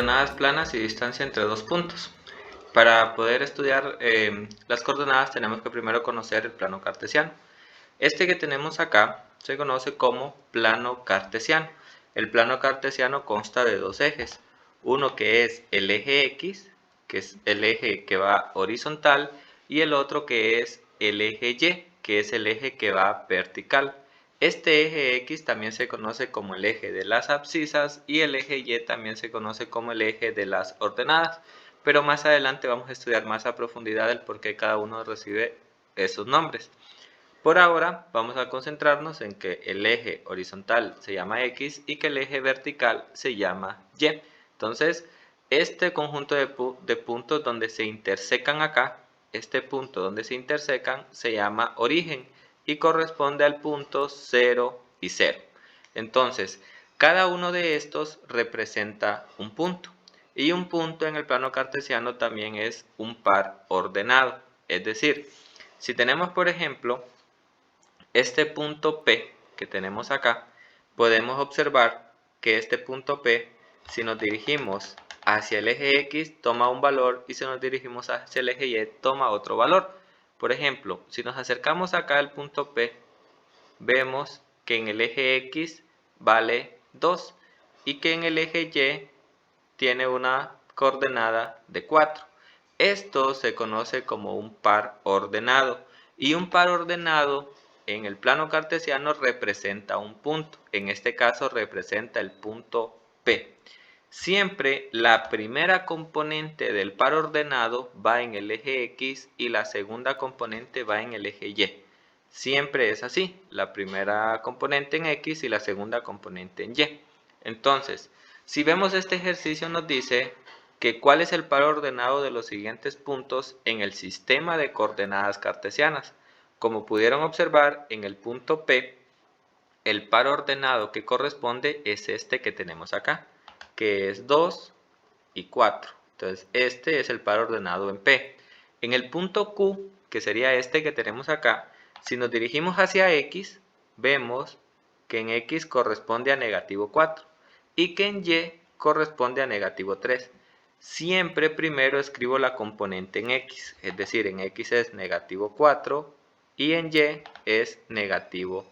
Coordenadas planas y distancia entre dos puntos. Para poder estudiar las coordenadas tenemos que primero conocer el plano cartesiano. Este que tenemos acá se conoce como plano cartesiano. El plano cartesiano consta de dos ejes. Uno que es el eje X, que es el eje que va horizontal, y el otro que es el eje Y, que es el eje que va vertical. Este eje X también se conoce como el eje de las abscisas y el eje Y también se conoce como el eje de las ordenadas, pero más adelante vamos a estudiar más a profundidad el por qué cada uno recibe esos nombres. Por ahora vamos a concentrarnos en que el eje horizontal se llama X y que el eje vertical se llama Y. Entonces, este conjunto de puntos donde se intersecan acá, este punto donde se intersecan se llama origen y corresponde al punto 0 y 0. Entonces, cada uno de estos representa un punto. Y un punto en el plano cartesiano también es un par ordenado. Es decir, si tenemos por ejemplo este punto P que tenemos acá, podemos observar que este punto P, si nos dirigimos hacia el eje X, toma un valor y si nos dirigimos hacia el eje Y, toma otro valor. Por ejemplo, si nos acercamos acá al punto P, vemos que en el eje X vale 2 y que en el eje Y tiene una coordenada de 4. Esto se conoce como un par ordenado y un par ordenado en el plano cartesiano representa un punto. En este caso representa el punto P. Siempre la primera componente del par ordenado va en el eje X y la segunda componente va en el eje Y. Siempre es así, la primera componente en X y la segunda componente en Y. Entonces, si vemos este ejercicio nos dice que cuál es el par ordenado de los siguientes puntos en el sistema de coordenadas cartesianas. Como pudieron observar en el punto P, el par ordenado que corresponde es este que tenemos acá, que es 2 y 4. Entonces este es el par ordenado en P. En el punto Q, que sería este que tenemos acá, si nos dirigimos hacia X, vemos que en X corresponde a negativo 4 y que en Y corresponde a negativo 3. Siempre primero escribo la componente en X, es decir, en X es negativo 4 y en Y es negativo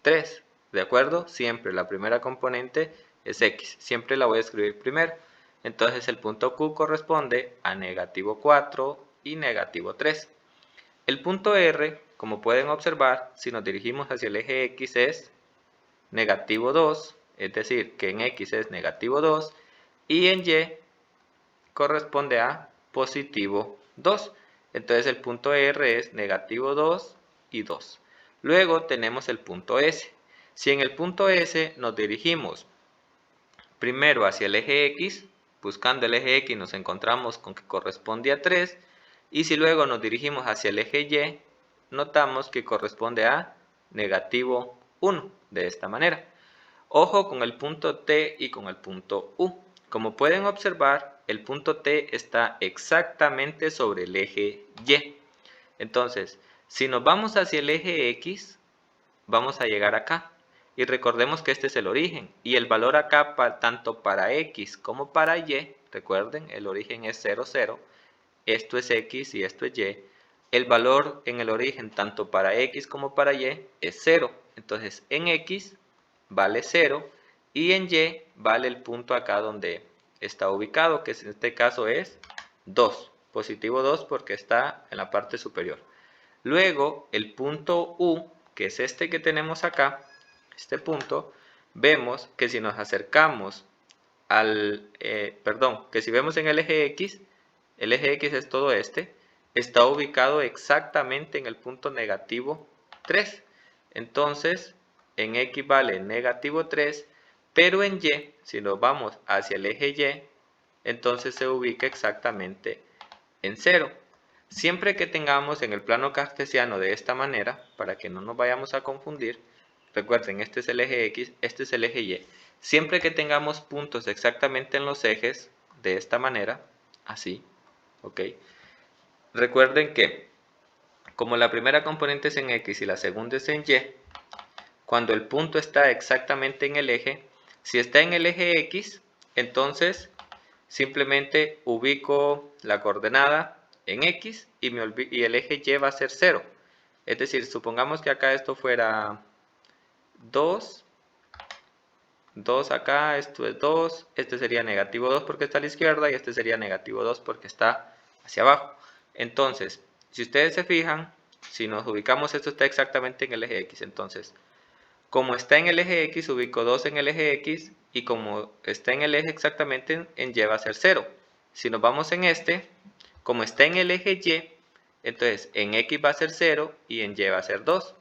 3. ¿De acuerdo? Siempre la primera componente es X, siempre la voy a escribir primero. Entonces el punto Q corresponde a negativo 4 y negativo 3. El punto R, como pueden observar, si nos dirigimos hacia el eje X es negativo 2, es decir, que en X es negativo 2, y en Y corresponde a positivo 2. Entonces el punto R es negativo 2 y 2. Luego tenemos el punto S. Si en el punto S nos dirigimos primero hacia el eje X, buscando el eje X nos encontramos con que corresponde a 3, y si luego nos dirigimos hacia el eje Y, notamos que corresponde a negativo 1, de esta manera. Ojo con el punto T y con el punto U. Como pueden observar, el punto T está exactamente sobre el eje Y. Entonces, si nos vamos hacia el eje X, vamos a llegar acá. Y recordemos que este es el origen. Y el valor acá, tanto para X como para Y, recuerden, el origen es 0, 0. Esto es X y esto es Y. El valor en el origen, tanto para X como para Y, es 0. Entonces, en X vale 0 y en Y vale el punto acá donde está ubicado, que en este caso es 2. Positivo 2 porque está en la parte superior. Luego, el punto U, que es este que tenemos acá, este punto, vemos que si nos acercamos que si vemos en el eje X es todo este, está ubicado exactamente en el punto negativo 3. Entonces, en X vale negativo 3, pero en Y, si nos vamos hacia el eje Y, entonces se ubica exactamente en 0. Siempre que tengamos en el plano cartesiano de esta manera, para que no nos vayamos a confundir, recuerden, este es el eje X, este es el eje Y. Siempre que tengamos puntos exactamente en los ejes, de esta manera, así, ¿ok? Recuerden que, como la primera componente es en X y la segunda es en Y, cuando el punto está exactamente en el eje, si está en el eje X, entonces simplemente ubico la coordenada en X y el eje Y va a ser 0. Es decir, supongamos que acá esto fuera 2, 2 acá, esto es 2, este sería negativo 2 porque está a la izquierda y este sería negativo 2 porque está hacia abajo. Entonces, si ustedes se fijan, si nos ubicamos, esto está exactamente en el eje X. Entonces, como está en el eje X, ubico 2 en el eje X y como está en el eje exactamente, en Y va a ser 0. Si nos vamos en este, como está en el eje Y, entonces en X va a ser 0 y en Y va a ser 2.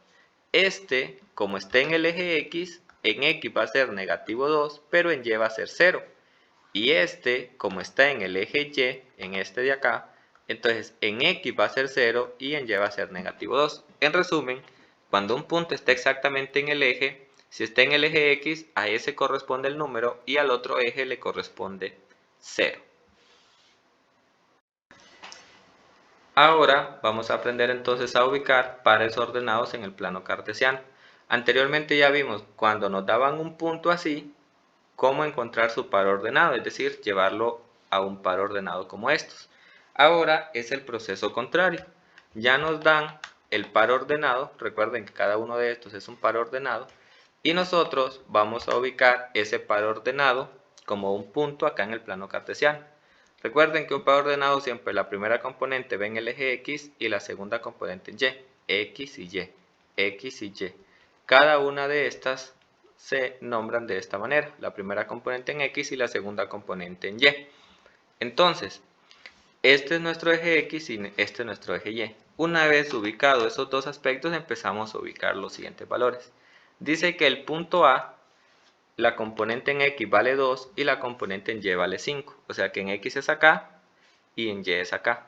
Este, como está en el eje X, en X va a ser negativo 2, pero en Y va a ser 0. Y este, como está en el eje Y, en este de acá, entonces en X va a ser 0 y en Y va a ser negativo 2. En resumen, cuando un punto está exactamente en el eje, si está en el eje X, a ese corresponde el número y al otro eje le corresponde 0. Ahora vamos a aprender entonces a ubicar pares ordenados en el plano cartesiano. Anteriormente ya vimos cuando nos daban un punto así, cómo encontrar su par ordenado, es decir, llevarlo a un par ordenado como estos. Ahora es el proceso contrario. Ya nos dan el par ordenado, recuerden que cada uno de estos es un par ordenado, y nosotros vamos a ubicar ese par ordenado como un punto acá en el plano cartesiano. Recuerden que un par ordenado siempre la primera componente va en el eje X y la segunda componente en Y, X y Y, X y Y. Cada una de estas se nombran de esta manera, la primera componente en X y la segunda componente en Y. Entonces, este es nuestro eje X y este es nuestro eje Y. Una vez ubicados esos dos aspectos, empezamos a ubicar los siguientes valores. Dice que el punto A, la componente en X vale 2 y la componente en Y vale 5. O sea que en X es acá y en Y es acá.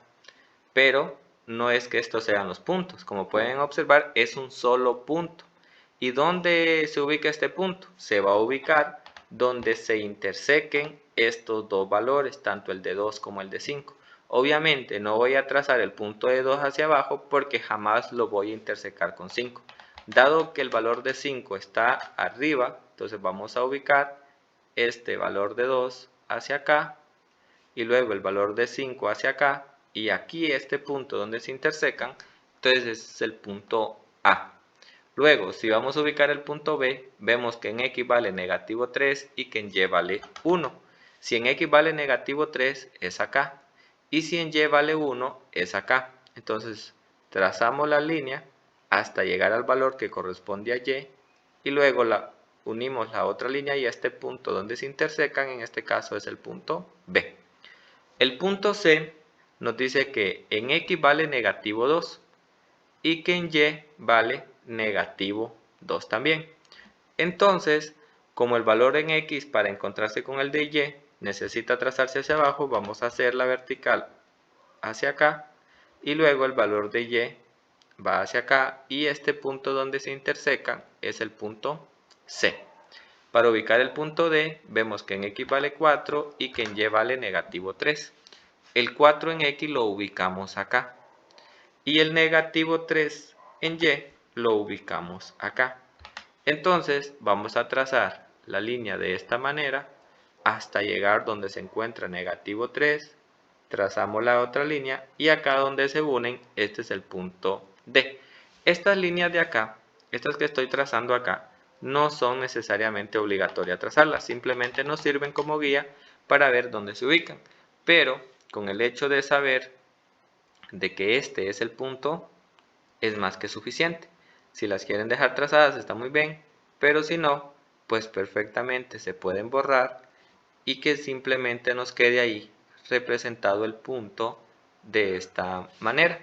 Pero no es que estos sean los puntos. Como pueden observar, es un solo punto. ¿Y dónde se ubica este punto? Se va a ubicar donde se intersequen estos dos valores, tanto el de 2 como el de 5. Obviamente no voy a trazar el punto de 2 hacia abajo porque jamás lo voy a intersecar con 5. Dado que el valor de 5 está arriba, entonces vamos a ubicar este valor de 2 hacia acá y luego el valor de 5 hacia acá y aquí este punto donde se intersecan, entonces es el punto A. Luego, si vamos a ubicar el punto B, vemos que en X vale negativo 3 y que en Y vale 1. Si en X vale negativo 3 es acá y si en Y vale 1 es acá. Entonces trazamos la línea hasta llegar al valor que corresponde a Y luego unimos la otra línea y a este punto donde se intersecan, en este caso es el punto B. El punto C nos dice que en X vale negativo 2 y que en Y vale negativo 2 también. Entonces, como el valor en X para encontrarse con el de Y necesita trazarse hacia abajo, vamos a hacer la vertical hacia acá y luego el valor de Y va hacia acá y este punto donde se intersecan es el punto C. Para ubicar el punto D, vemos que en X vale 4 y que en Y vale negativo 3. El 4 en X lo ubicamos acá. Y el negativo 3 en Y lo ubicamos acá. Entonces vamos a trazar la línea de esta manera hasta llegar donde se encuentra negativo 3. Trazamos la otra línea y acá donde se unen, este es el punto D. Estas líneas de acá, estas que estoy trazando acá, no son necesariamente obligatorias trazarlas, simplemente nos sirven como guía para ver dónde se ubican. Pero con el hecho de saber de que este es el punto, es más que suficiente. Si las quieren dejar trazadas está muy bien, pero si no, pues perfectamente se pueden borrar y que simplemente nos quede ahí representado el punto de esta manera.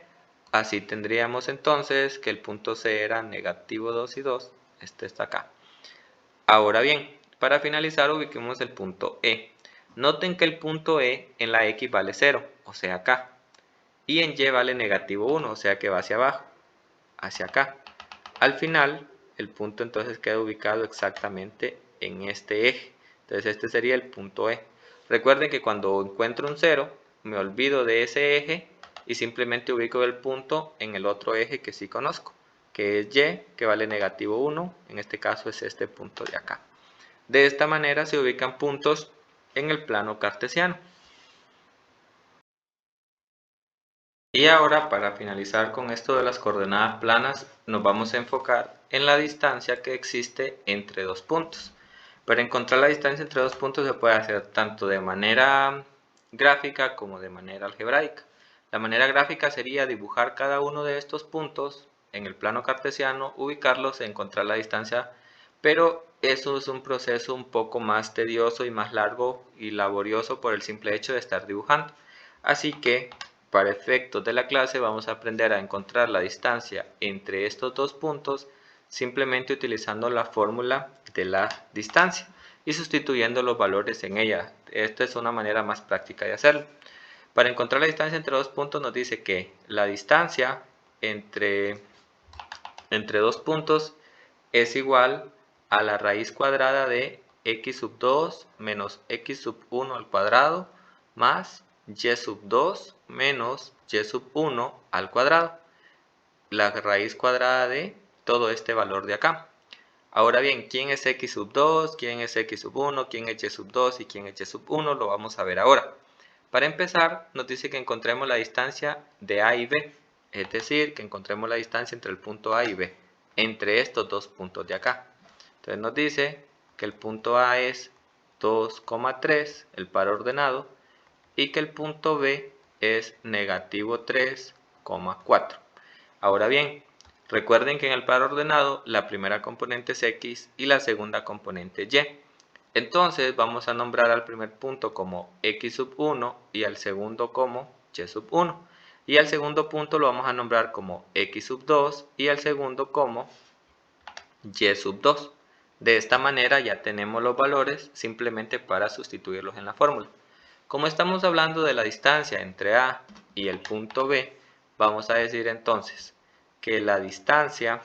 Así tendríamos entonces que el punto C era negativo 2 y 2, este está acá. Ahora bien, para finalizar ubiquemos el punto E. Noten que el punto E en la X vale 0, o sea acá, y en Y vale negativo 1, o sea que va hacia abajo, hacia acá. Al final, el punto entonces queda ubicado exactamente en este eje. Entonces este sería el punto E. Recuerden que cuando encuentro un 0, me olvido de ese eje y simplemente ubico el punto en el otro eje que sí conozco, que es Y, que vale negativo 1, en este caso es este punto de acá. De esta manera se ubican puntos en el plano cartesiano. Y ahora, para finalizar con esto de las coordenadas planas, nos vamos a enfocar en la distancia que existe entre dos puntos. Para encontrar la distancia entre dos puntos se puede hacer tanto de manera gráfica como de manera algebraica. La manera gráfica sería dibujar cada uno de estos puntos en el plano cartesiano, ubicarlos e encontrar la distancia, pero eso es un proceso un poco más tedioso y más largo y laborioso por el simple hecho de estar dibujando. Así que, para efectos de la clase, vamos a aprender a encontrar la distancia entre estos dos puntos simplemente utilizando la fórmula de la distancia y sustituyendo los valores en ella. Esta es una manera más práctica de hacerlo. Para encontrar la distancia entre dos puntos nos dice que la distancia entre dos puntos es igual a la raíz cuadrada de x sub 2 menos x sub 1 al cuadrado más y sub 2 menos y sub 1 al cuadrado. La raíz cuadrada de todo este valor de acá. Ahora bien, ¿quién es x sub 2? ¿Quién es x sub 1? ¿Quién es y sub 2? ¿Y quién es y sub 1? Lo vamos a ver ahora. Para empezar, nos dice que encontremos la distancia de A y B. Es decir, que encontremos la distancia entre el punto A y B. Entre estos dos puntos de acá. Entonces nos dice que el punto A es 2,3, el par ordenado. Y que el punto B es negativo 3,4. Ahora bien, recuerden que en el par ordenado la primera componente es x y la segunda componente y. Entonces vamos a nombrar al primer punto como x sub 1 y al segundo como y sub 1. Y al segundo punto lo vamos a nombrar como x sub 2 y al segundo como y sub 2. De esta manera ya tenemos los valores simplemente para sustituirlos en la fórmula. Como estamos hablando de la distancia entre A y el punto B, vamos a decir entonces que la distancia,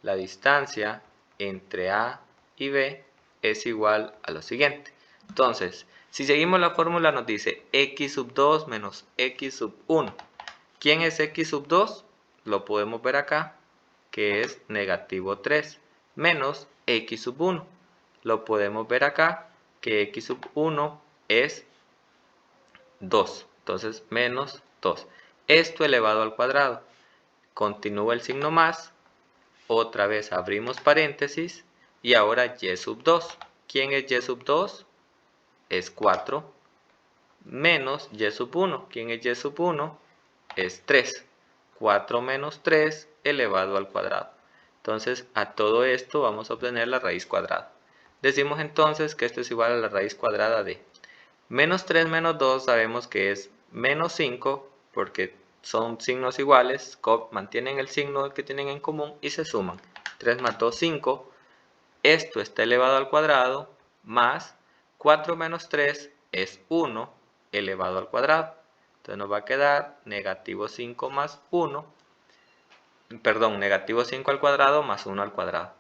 la distancia entre A y B es igual a lo siguiente. Entonces, si seguimos la fórmula nos dice x sub 2 menos x sub 1. ¿Quién es x sub 2? Lo podemos ver acá, que es negativo 3, menos x sub 1. Lo podemos ver acá, que x sub 1 es 2. Entonces, menos 2. Esto elevado al cuadrado. Continúa el signo más. Otra vez abrimos paréntesis. Y ahora y sub 2. ¿Quién es y sub 2? Es 4. Menos y sub 1. ¿Quién es y sub 1? Es 3. 4 menos 3 elevado al cuadrado. Entonces, a todo esto vamos a obtener la raíz cuadrada. Decimos entonces que esto es igual a la raíz cuadrada de menos 3 menos 2, sabemos que es menos 5, porque son signos iguales, mantienen el signo que tienen en común y se suman. 3 más 2, 5. Esto está elevado al cuadrado, más 4 menos 3 es 1 elevado al cuadrado. Entonces nos va a quedar negativo 5 más 1, negativo 5 al cuadrado más 1 al cuadrado.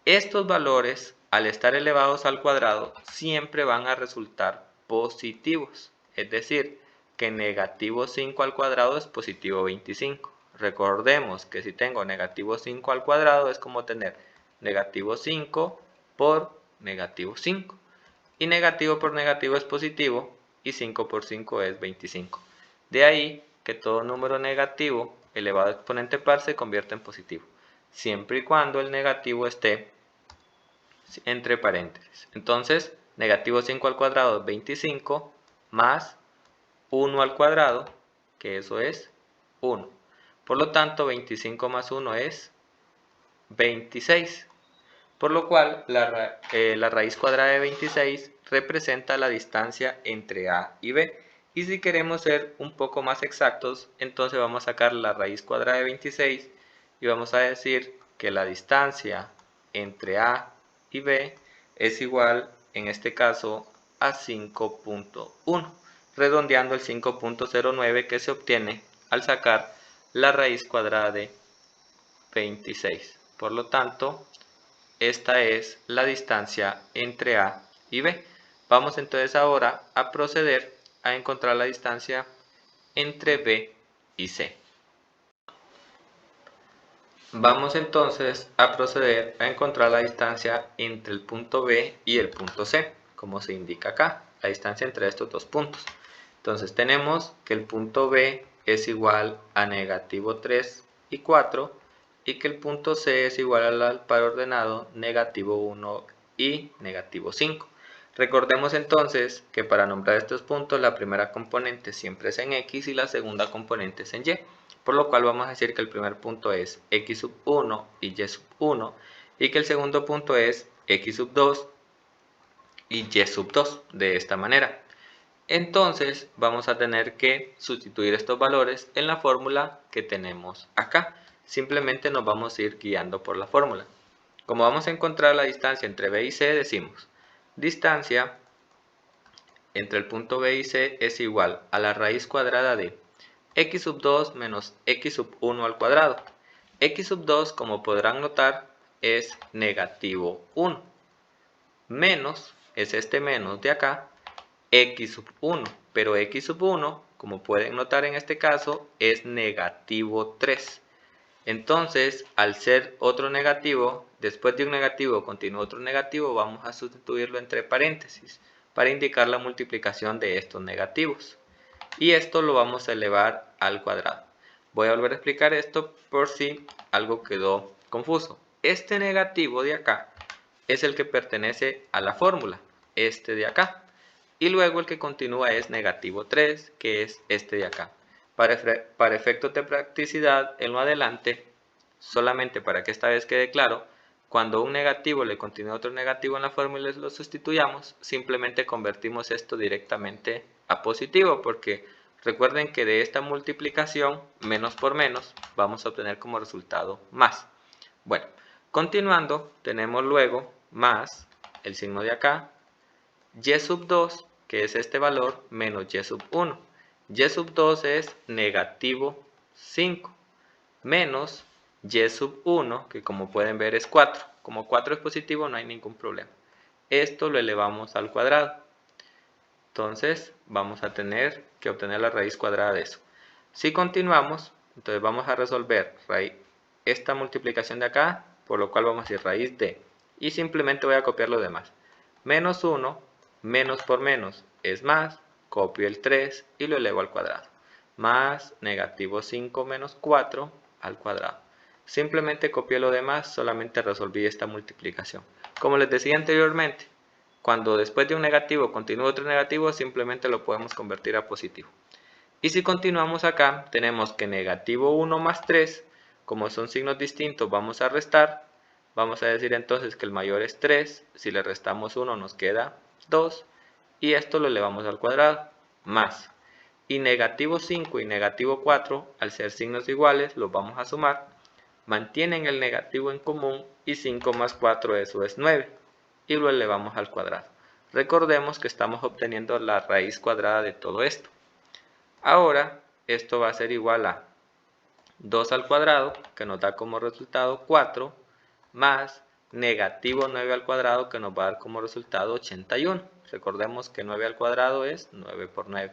Estos valores, al estar elevados al cuadrado, siempre van a resultar positivos. Es decir, que negativo 5 al cuadrado es positivo 25. Recordemos que si tengo negativo 5 al cuadrado es como tener negativo 5 por negativo 5. Y negativo por negativo es positivo y 5 por 5 es 25. De ahí que todo número negativo elevado a exponente par se convierte en positivo, siempre y cuando el negativo esté entre paréntesis. Entonces, negativo 5 al cuadrado es 25 más 1 al cuadrado, que eso es 1. Por lo tanto, 25 más 1 es 26. Por lo cual, la raíz cuadrada de 26 representa la distancia entre A y B. Y si queremos ser un poco más exactos, entonces vamos a sacar la raíz cuadrada de 26 y vamos a decir que la distancia entre A y B es igual, en este caso, a 5.1, redondeando el 5.09 que se obtiene al sacar la raíz cuadrada de 26. Por lo tanto, esta es la distancia entre A y B. Vamos entonces ahora a proceder a encontrar la distancia entre B y C. Vamos entonces a proceder a encontrar la distancia entre el punto B y el punto C, como se indica acá, la distancia entre estos dos puntos. Entonces tenemos que el punto B es igual a negativo 3 y 4 y que el punto C es igual al par ordenado negativo 1 y negativo 5. Recordemos entonces que para nombrar estos puntos la primera componente siempre es en X y la segunda componente es en Y, por lo cual vamos a decir que el primer punto es X sub 1 y Y sub 1 y que el segundo punto es X sub 2 y Y sub 2, de esta manera. Entonces vamos a tener que sustituir estos valores en la fórmula que tenemos acá. Simplemente nos vamos a ir guiando por la fórmula. Como vamos a encontrar la distancia entre B y C, decimos distancia entre el punto B y C es igual a la raíz cuadrada de X sub 2 menos X sub 1 al cuadrado. X sub 2, como podrán notar, es negativo 1. Menos, es este menos de acá, X sub 1, pero X sub 1, como pueden notar en este caso, es negativo 3. Entonces, al ser otro negativo, después de un negativo continúa otro negativo, vamos a sustituirlo entre paréntesis para indicar la multiplicación de estos negativos. Y esto lo vamos a elevar al cuadrado. Voy a volver a explicar esto por si algo quedó confuso. Este negativo de acá es el que pertenece a la fórmula, este de acá. Y luego el que continúa es negativo 3, que es este de acá. Para efectos de practicidad en lo adelante, solamente para que esta vez quede claro, cuando un negativo le continúa otro negativo en la fórmula y lo sustituyamos, simplemente convertimos esto directamente a positivo, porque recuerden que de esta multiplicación, menos por menos, vamos a obtener como resultado más. Bueno, continuando, tenemos luego más el signo de acá, Y sub 2, que es este valor, menos Y sub 1. Y sub 2 es negativo 5, menos Y sub 1, que como pueden ver es 4. Como 4 es positivo, no hay ningún problema. Esto lo elevamos al cuadrado. Entonces, vamos a tener que obtener la raíz cuadrada de eso. Si continuamos, entonces vamos a resolver esta multiplicación de acá, por lo cual vamos a decir raíz de, y simplemente voy a copiar lo demás. Menos 1, menos por menos es más, copio el 3 y lo elevo al cuadrado. Más negativo 5 menos 4 al cuadrado. Simplemente copié lo demás, solamente resolví esta multiplicación. Como les decía anteriormente, cuando después de un negativo continúa otro negativo, simplemente lo podemos convertir a positivo. Y si continuamos acá, tenemos que negativo 1 más 3, como son signos distintos, vamos a restar. Vamos a decir entonces que el mayor es 3, si le restamos 1 nos queda 2, y esto lo elevamos al cuadrado, más. Y negativo 5 y negativo 4, al ser signos iguales, los vamos a sumar. Mantienen el negativo en común y 5 más 4, eso es 9. Y lo elevamos al cuadrado. Recordemos que estamos obteniendo la raíz cuadrada de todo esto. Ahora, esto va a ser igual a 2 al cuadrado, que nos da como resultado 4, más negativo 9 al cuadrado, que nos va a dar como resultado 81. Recordemos que 9 al cuadrado es 9 por 9.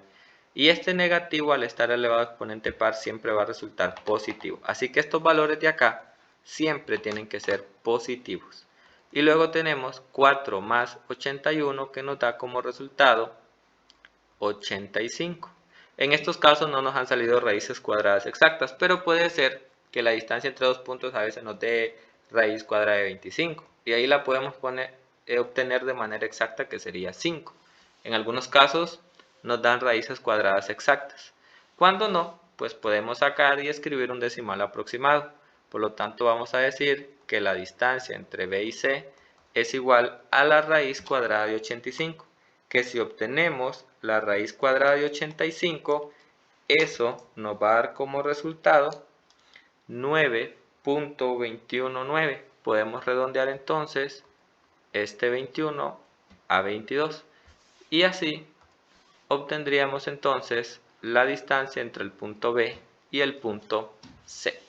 Y este negativo, al estar elevado a exponente par, siempre va a resultar positivo. Así que estos valores de acá siempre tienen que ser positivos. Y luego tenemos 4 más 81, que nos da como resultado 85. En estos casos no nos han salido raíces cuadradas exactas, pero puede ser que la distancia entre dos puntos a veces nos dé raíz cuadrada de 25. Y ahí la podemos obtener de manera exacta, que sería 5. En algunos casos nos dan raíces cuadradas exactas. Cuando no, pues podemos sacar y escribir un decimal aproximado. Por lo tanto, vamos a decir que la distancia entre B y C es igual a la raíz cuadrada de 85. Que si obtenemos la raíz cuadrada de 85, eso nos va a dar como resultado 9.219. Podemos redondear entonces este 21 a 22. Y así obtendríamos entonces la distancia entre el punto B y el punto C.